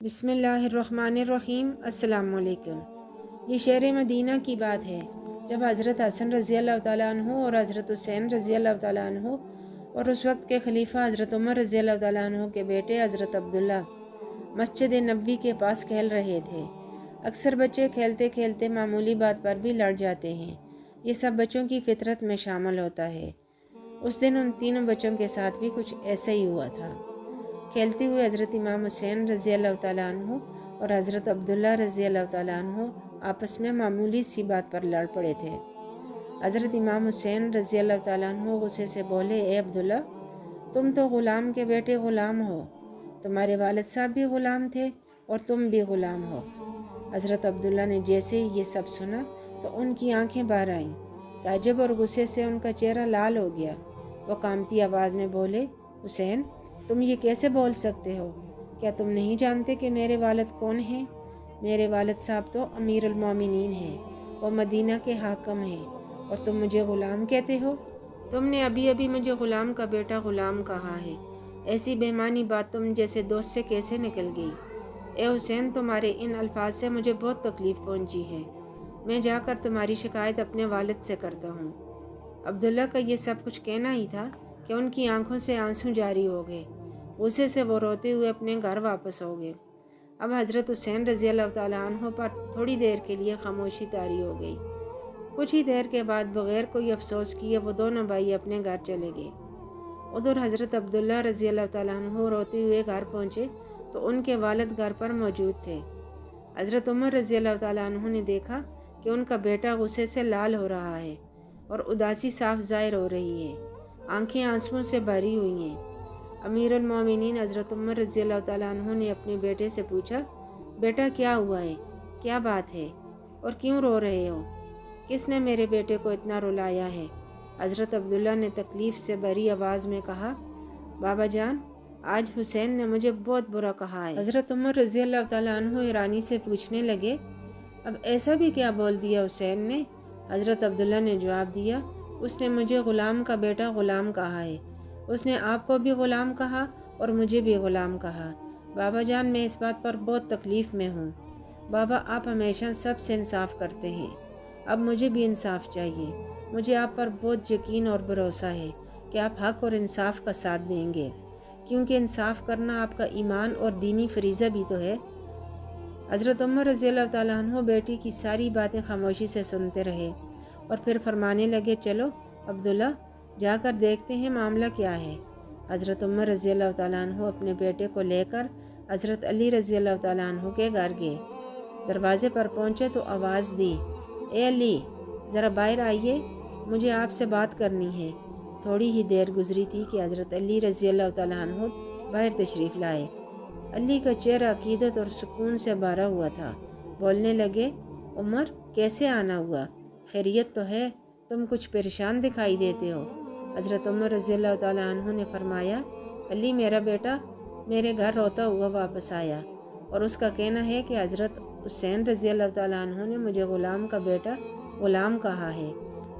بسم اللہ الرحمن الرحیم۔ السلام علیکم۔ یہ شہر مدینہ کی بات ہے جب حضرت حسن رضی اللہ تعالیٰ عنہ اور حضرت حسین رضی اللہ تعالیٰ عنہ اور اس وقت کے خلیفہ حضرت عمر رضی اللہ تعالیٰ عنہ کے بیٹے حضرت عبداللہ مسجد نبوی کے پاس کھیل رہے تھے۔ اکثر بچے کھیلتے کھیلتے معمولی بات پر بھی لڑ جاتے ہیں، یہ سب بچوں کی فطرت میں شامل ہوتا ہے۔ اس دن ان تینوں بچوں کے ساتھ بھی کچھ ایسا ہی ہوا تھا۔ کھیلتے ہوئے حضرت امام حسین رضی اللہ تعالیٰ عنہ اور حضرت عبداللہ رضی اللہ تعالیٰ عنہ آپس میں معمولی سی بات پر لڑ پڑے تھے۔ حضرت امام حسین رضی اللہ تعالیٰ عنہ غصے سے بولے، اے عبداللہ، تم تو غلام کے بیٹے غلام ہو، تمہارے والد صاحب بھی غلام تھے اور تم بھی غلام ہو۔ حضرت عبداللہ نے جیسے ہی یہ سب سنا تو ان کی آنکھیں باہر آئیں۔ تعجب اور غصے سے ان کا چہرہ لال ہو گیا۔ وہ کانپتی آواز میں بولے، حسین، تم یہ کیسے بول سکتے ہو؟ کیا تم نہیں جانتے کہ میرے والد کون ہیں؟ میرے والد صاحب تو امیر المومنین ہیں، وہ مدینہ کے حاکم ہیں، اور تم مجھے غلام کہتے ہو؟ تم نے ابھی مجھے غلام کا بیٹا غلام کہا ہے۔ ایسی بےمانی بات تم جیسے دوست سے کیسے نکل گئی؟ اے حسین، تمہارے ان الفاظ سے مجھے بہت تکلیف پہنچی ہے۔ میں جا کر تمہاری شکایت اپنے والد سے کرتا ہوں۔ عبداللہ کا یہ سب کچھ کہنا ہی تھا کہ ان کی آنکھوں سے آنسو جاری ہو گئے۔ غصے سے وہ روتے ہوئے اپنے گھر واپس ہو گئے۔ اب حضرت حسین رضی اللہ تعالیٰ عنہ پر تھوڑی دیر کے لیے خاموشی طاری ہو گئی۔ کچھ ہی دیر کے بعد بغیر کوئی افسوس کیے وہ دونوں بھائی اپنے گھر چلے گئے۔ ادھر حضرت عبداللہ رضی اللہ تعالیٰ عنہ روتے ہوئے گھر پہنچے تو ان کے والد گھر پر موجود تھے۔ حضرت عمر رضی اللہ تعالیٰ عنہ نے دیکھا کہ ان کا بیٹا غصے سے لال ہو رہا ہے اور اداسی صاف ظاہر ہو رہی ہے، آنکھیں آنسوؤں سے بھری ہوئی ہیں۔ امیر المومنین حضرت عمر رضی اللہ تعالیٰ عنہ نے اپنے بیٹے سے پوچھا، بیٹا کیا ہوا ہے؟ کیا بات ہے اور کیوں رو رہے ہو؟ کس نے میرے بیٹے کو اتنا رلایا ہے؟ حضرت عبداللہ نے تکلیف سے بھری آواز میں کہا، بابا جان، آج حسین نے مجھے بہت برا کہا ہے۔ حضرت عمر رضی اللہ تعالیٰ عنہ حیرانی سے پوچھنے لگے، اب ایسا بھی کیا بول دیا حسین نے؟ حضرت عبداللہ نے جواب دیا، اس نے مجھے غلام کا بیٹا غلام کہا ہے۔ اس نے آپ کو بھی غلام کہا اور مجھے بھی غلام کہا۔ بابا جان، میں اس بات پر بہت تکلیف میں ہوں۔ بابا، آپ ہمیشہ سب سے انصاف کرتے ہیں، اب مجھے بھی انصاف چاہیے۔ مجھے آپ پر بہت یقین اور بھروسہ ہے کہ آپ حق اور انصاف کا ساتھ دیں گے، کیونکہ انصاف کرنا آپ کا ایمان اور دینی فریضہ بھی تو ہے۔ حضرت عمر رضی اللہ تعالیٰ عنہ بیٹی کی ساری باتیں خاموشی سے سنتے رہے اور پھر فرمانے لگے، چلو عبداللہ، جا کر دیکھتے ہیں معاملہ کیا ہے۔ حضرت عمر رضی اللہ تعالیٰ عنہ اپنے بیٹے کو لے کر حضرت علی رضی اللہ تعالیٰ عنہ کے گھر گئے۔ دروازے پر پہنچے تو آواز دی، اے علی، ذرا باہر آئیے، مجھے آپ سے بات کرنی ہے۔ تھوڑی ہی دیر گزری تھی کہ حضرت علی رضی اللہ تعالیٰ عنہ باہر تشریف لائے۔ علی کا چہرہ عقیدت اور سکون سے بھرا ہوا تھا۔ بولنے لگے، عمر، کیسے آنا ہوا؟ خیریت تو ہے؟ تم کچھ پریشان دکھائی دیتے ہو۔ حضرت عمر رضی اللہ تعالیٰ عنہ نے فرمایا، علی، میرا بیٹا میرے گھر روتا ہوا واپس آیا اور اس کا کہنا ہے کہ حضرت حسین رضی اللہ تعالیٰ عنہ نے مجھے غلام کا بیٹا غلام کہا ہے۔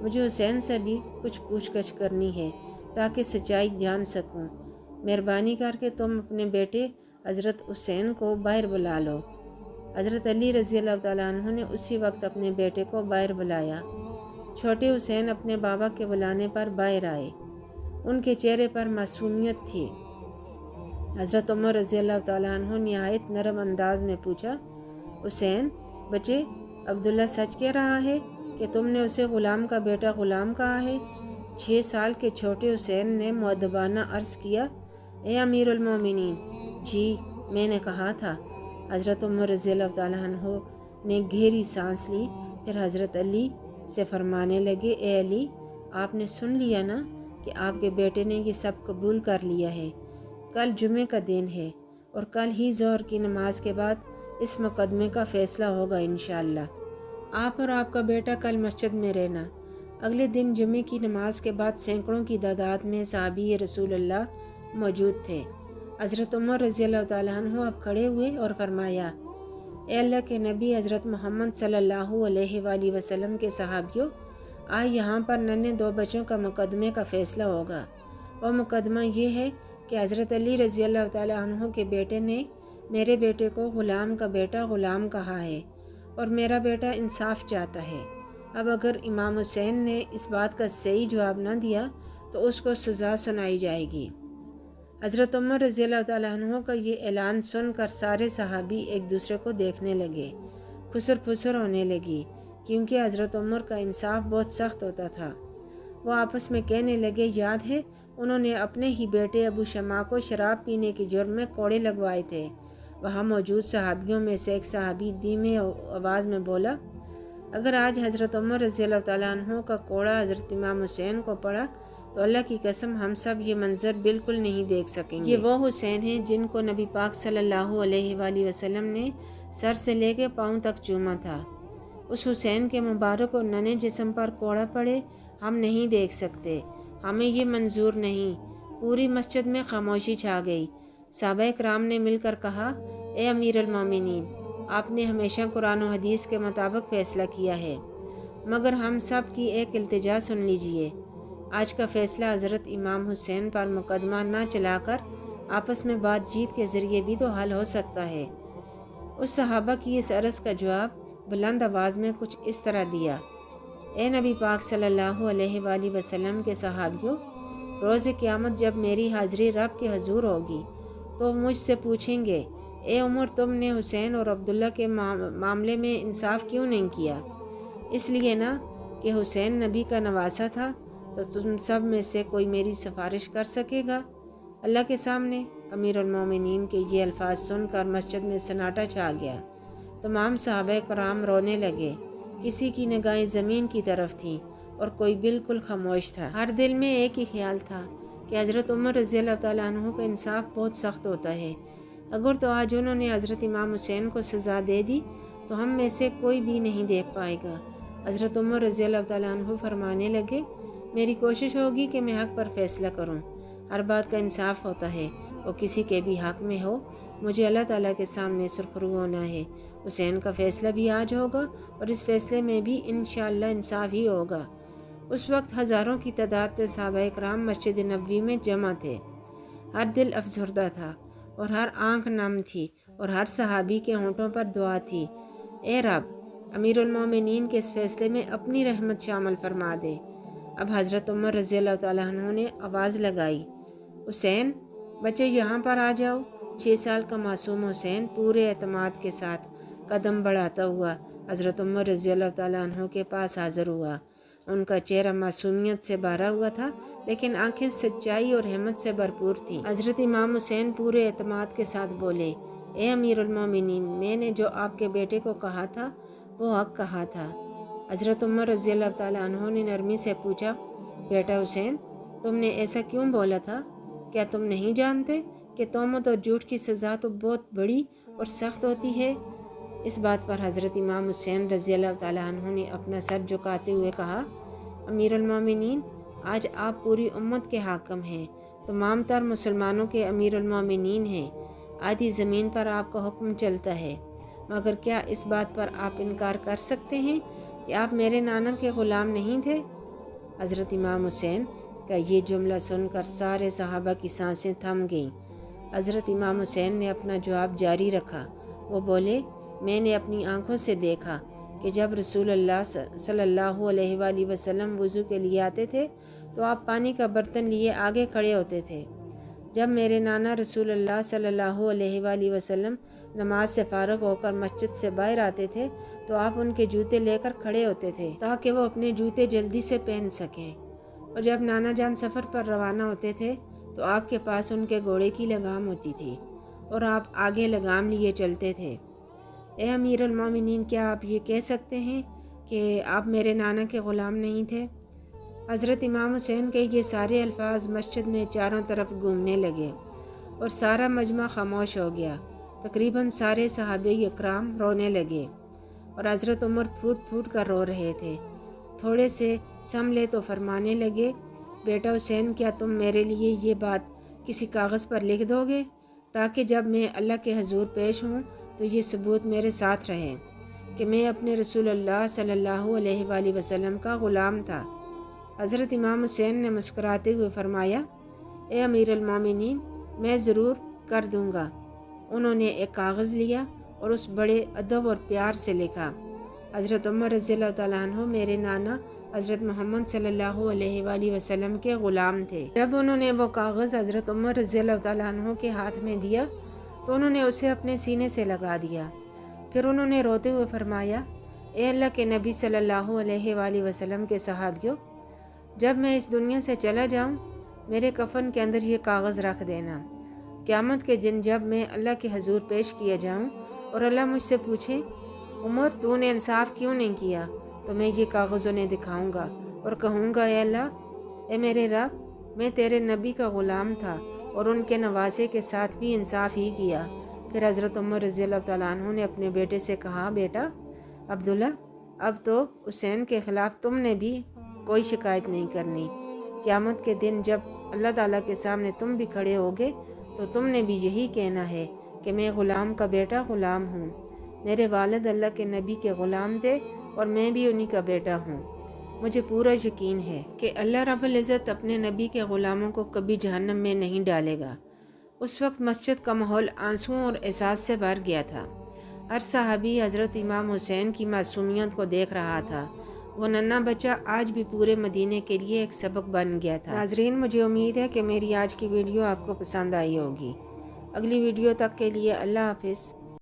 مجھے حسین سے بھی کچھ پوچھ گچھ کرنی ہے تاکہ سچائی جان سکوں۔ مہربانی کر کے تم اپنے بیٹے حضرت حسین کو باہر بلا لو۔ حضرت علی رضی اللہ تعالیٰ عنہ نے اسی وقت اپنے بیٹے کو باہر بلایا۔ چھوٹے حسین اپنے بابا کے بلانے پر باہر آئے۔ ان کے چہرے پر معصومیت تھی۔ حضرت عمر رضی اللہ تعالیٰ عنہ نہایت نرم انداز میں پوچھا، حسین بچے، عبداللہ سچ کہہ رہا ہے کہ تم نے اسے غلام کا بیٹا غلام کہا ہے؟ 6 سال کے چھوٹے حسین نے مؤدبانہ عرض کیا، اے امیر المومنین، جی، میں نے کہا تھا۔ حضرت عمر رضی اللہ تعالیٰ عنہ نے گہری سانس لی، پھر حضرت علی سے فرمانے لگے، اے علی، آپ نے سن لیا نا کہ آپ کے بیٹے نے یہ سب قبول کر لیا ہے۔ کل جمعے کا دن ہے اور کل ہی ظہر کی نماز کے بعد اس مقدمے کا فیصلہ ہوگا انشاءاللہ۔ آپ اور آپ کا بیٹا کل مسجد میں رہنا۔ اگلے دن جمعے کی نماز کے بعد سینکڑوں کی تعداد میں صحابی رسول اللہ موجود تھے۔ حضرت عمر رضی اللہ تعالیٰ عنہ اب کھڑے ہوئے اور فرمایا، اے اللہ کے نبی حضرت محمد صلی اللہ علیہ وآلہ وسلم کے صحابیوں، آج یہاں پر ننھے 2 بچوں کا مقدمے کا فیصلہ ہوگا۔ وہ مقدمہ یہ ہے کہ حضرت علی رضی اللہ تعالیٰ عنہ کے بیٹے نے میرے بیٹے کو غلام کا بیٹا غلام کہا ہے اور میرا بیٹا انصاف چاہتا ہے۔ اب اگر امام حسین نے اس بات کا صحیح جواب نہ دیا تو اس کو سزا سنائی جائے گی۔ حضرت عمر رضی اللہ تعالیٰ عنہ کا یہ اعلان سن کر سارے صحابی ایک دوسرے کو دیکھنے لگے، خسر پھسر ہونے لگی، کیونکہ حضرت عمر کا انصاف بہت سخت ہوتا تھا۔ وہ آپس میں کہنے لگے، یاد ہے انہوں نے اپنے ہی بیٹے ابو شمع کو شراب پینے کے جرم میں کوڑے لگوائے تھے۔ وہاں موجود صحابیوں میں سے ایک صحابی دھیمی آواز میں بولا، اگر آج حضرت عمر رضی اللہ تعالیٰ عنہ کا کوڑا حضرت امام حسین کو پڑا تو اللہ کی قسم ہم سب یہ منظر بالکل نہیں دیکھ سکیں گے۔ یہ وہ حسین ہیں جن کو نبی پاک صلی اللہ علیہ وآلہ وسلم نے سر سے لے کے پاؤں تک چوما تھا۔ اس حسین کے مبارک اور ننھے جسم پر کوڑا پڑے ہم نہیں دیکھ سکتے، ہمیں یہ منظور نہیں۔ پوری مسجد میں خاموشی چھا گئی۔ صحابہ کرام نے مل کر کہا، اے امیر المومنین، آپ نے ہمیشہ قرآن و حدیث کے مطابق فیصلہ کیا ہے، مگر ہم سب کی ایک التجا سن لیجئے۔ آج کا فیصلہ حضرت امام حسین پر مقدمہ نہ چلا کر آپس میں بات چیت کے ذریعے بھی تو حل ہو سکتا ہے۔ اس صحابہ کی اس عرض کا جواب بلند آواز میں کچھ اس طرح دیا، اے نبی پاک صلی اللہ علیہ وآلہ وسلم کے صحابیوں، روز قیامت جب میری حاضری رب کے حضور ہوگی تو مجھ سے پوچھیں گے، اے عمر تم نے حسین اور عبداللہ کے معاملے میں انصاف کیوں نہیں کیا؟ اس لیے نا کہ حسین نبی کا نواسہ تھا، تو تم سب میں سے کوئی میری سفارش کر سکے گا اللہ کے سامنے؟ امیر المومنین کے یہ الفاظ سن کر مسجد میں سناٹا چھا گیا۔ تمام صحابہ کرام رونے لگے، کسی کی نگاہیں زمین کی طرف تھیں اور کوئی بالکل خاموش تھا۔ ہر دل میں ایک ہی خیال تھا کہ حضرت عمر رضی اللہ تعالیٰ عنہ کا انصاف بہت سخت ہوتا ہے۔ اگر تو آج انہوں نے حضرت امام حسین کو سزا دے دی تو ہم میں سے کوئی بھی نہیں دیکھ پائے گا۔ حضرت عمر رضی اللہ تعالیٰ عنہ فرمانے لگے، میری کوشش ہوگی کہ میں حق پر فیصلہ کروں۔ ہر بات کا انصاف ہوتا ہے، وہ کسی کے بھی حق میں ہو۔ مجھے اللہ تعالیٰ کے سامنے سرخرو ہونا ہے۔ حسین کا فیصلہ بھی آج ہوگا اور اس فیصلے میں بھی انشاءاللہ انصاف ہی ہوگا۔ اس وقت ہزاروں کی تعداد میں صحابہ کرام مسجد نبوی میں جمع تھے۔ ہر دل افسردہ تھا اور ہر آنکھ نم تھی اور ہر صحابی کے ہونٹوں پر دعا تھی، اے رب، امیر المومنین کے اس فیصلے میں اپنی رحمت شامل فرما دے۔ اب حضرت عمر رضی اللہ تعالیٰ عنہ نے آواز لگائی، حسین بچے یہاں پر آ جاؤ۔ 6 سال کا معصوم حسین پورے اعتماد کے ساتھ قدم بڑھاتا ہوا حضرت عمر رضی اللہ تعالیٰ عنہ کے پاس حاضر ہوا۔ ان کا چہرہ معصومیت سے بھرا ہوا تھا، لیکن آنکھیں سچائی اور ہمت سے بھرپور تھیں۔ حضرت امام حسین پورے اعتماد کے ساتھ بولے، اے امیر المومنین، میں نے جو آپ کے بیٹے کو کہا تھا وہ حق کہا تھا۔ حضرت عمر رضی اللہ تعالیٰ عنہ نے نرمی سے پوچھا، بیٹا حسین، تم نے ایسا کیوں بولا تھا؟ کیا تم نہیں جانتے کہ تہمت اور جھوٹ کی سزا تو بہت بڑی اور سخت ہوتی ہے؟ اس بات پر حضرت امام حسین رضی اللہ تعالیٰ عنہ نے اپنا سر جھکاتے ہوئے کہا، امیر المومنین، آج آپ پوری امت کے حاکم ہیں، تمام تر مسلمانوں کے امیر المومنین ہیں، آدھی زمین پر آپ کا حکم چلتا ہے، مگر کیا اس بات پر آپ انکار کر سکتے ہیں کہ آپ میرے نانا کے غلام نہیں تھے؟ حضرت امام حسین کا یہ جملہ سن کر سارے صحابہ کی سانسیں تھم گئیں۔ حضرت امام حسین نے اپنا جواب جاری رکھا۔ وہ بولے، میں نے اپنی آنکھوں سے دیکھا کہ جب رسول اللہ صلی اللہ علیہ وآلہ وسلم وضو کے لیے آتے تھے تو آپ پانی کا برتن لیے آگے کھڑے ہوتے تھے۔ جب میرے نانا رسول اللہ صلی اللہ علیہ وآلہ وسلم نماز سے فارغ ہو کر مسجد سے باہر آتے تھے تو آپ ان کے جوتے لے کر کھڑے ہوتے تھے تاکہ وہ اپنے جوتے جلدی سے پہن سکیں، اور جب نانا جان سفر پر روانہ ہوتے تھے تو آپ کے پاس ان کے گھوڑے کی لگام ہوتی تھی اور آپ آگے لگام لیے چلتے تھے۔ اے امیر المومنین، کیا آپ یہ کہہ سکتے ہیں کہ آپ میرے نانا کے غلام نہیں تھے؟ حضرت امام حسین کے یہ سارے الفاظ مسجد میں چاروں طرف گھومنے لگے اور سارا مجمع خاموش ہو گیا۔ تقریباً سارے صحابہ اکرام رونے لگے اور حضرت عمر پھوٹ پھوٹ کر رو رہے تھے۔ تھوڑے سے سنبھلے تو فرمانے لگے، بیٹا حسین، کیا تم میرے لیے یہ بات کسی کاغذ پر لکھ دو گے تاکہ جب میں اللہ کے حضور پیش ہوں تو یہ ثبوت میرے ساتھ رہے کہ میں اپنے رسول اللہ صلی اللہ علیہ وآلہ وسلم کا غلام تھا؟ حضرت امام حسین نے مسکراتے ہوئے فرمایا، اے امیر المومنین، میں ضرور کر دوں گا۔ انہوں نے ایک کاغذ لیا اور اس بڑے ادب اور پیار سے لکھا، حضرت عمر رضی اللہ تعالیٰ عنہ میرے نانا حضرت محمد صلی اللہ علیہ وآلہ وسلم کے غلام تھے۔ جب انہوں نے وہ کاغذ حضرت عمر رضی اللہ تعالیٰ عنہ کے ہاتھ میں دیا تو انہوں نے اسے اپنے سینے سے لگا دیا۔ پھر انہوں نے روتے ہوئے فرمایا، اے اللہ کے نبی صلی اللہ علیہ وآلہ وسلم کے صحابیوں، جب میں اس دنیا سے چلا جاؤں میرے کفن کے اندر یہ کاغذ رکھ دینا۔ قیامت کے دن جب میں اللہ کے حضور پیش کیا جاؤں اور اللہ مجھ سے پوچھے، عمر تو نے انصاف کیوں نہیں کیا، تو میں یہ کاغذ انہیں دکھاؤں گا اور کہوں گا، اے اللہ، اے میرے رب، میں تیرے نبی کا غلام تھا اور ان کے نواسے کے ساتھ بھی انصاف ہی کیا۔ پھر حضرت عمر رضی اللہ تعالیٰ عنہ نے اپنے بیٹے سے کہا، بیٹا عبداللہ، اب تو حسین کے خلاف تم نے بھی کوئی شکایت نہیں کرنی۔ قیامت کے دن جب اللہ تعالیٰ کے سامنے تم بھی کھڑے ہوگے تو تم نے بھی یہی کہنا ہے کہ میں غلام کا بیٹا غلام ہوں، میرے والد اللہ کے نبی کے غلام تھے اور میں بھی انہی کا بیٹا ہوں۔ مجھے پورا یقین ہے کہ اللہ رب العزت اپنے نبی کے غلاموں کو کبھی جہنم میں نہیں ڈالے گا۔ اس وقت مسجد کا ماحول آنسوؤں اور احساس سے بھر گیا تھا۔ ہر صحابی حضرت امام حسین کی معصومیت کو دیکھ رہا تھا۔ وہ ننھا بچہ آج بھی پورے مدینے کے لیے ایک سبق بن گیا تھا۔ ناظرین، مجھے امید ہے کہ میری آج کی ویڈیو آپ کو پسند آئی ہوگی۔ اگلی ویڈیو تک کے لیے اللہ حافظ۔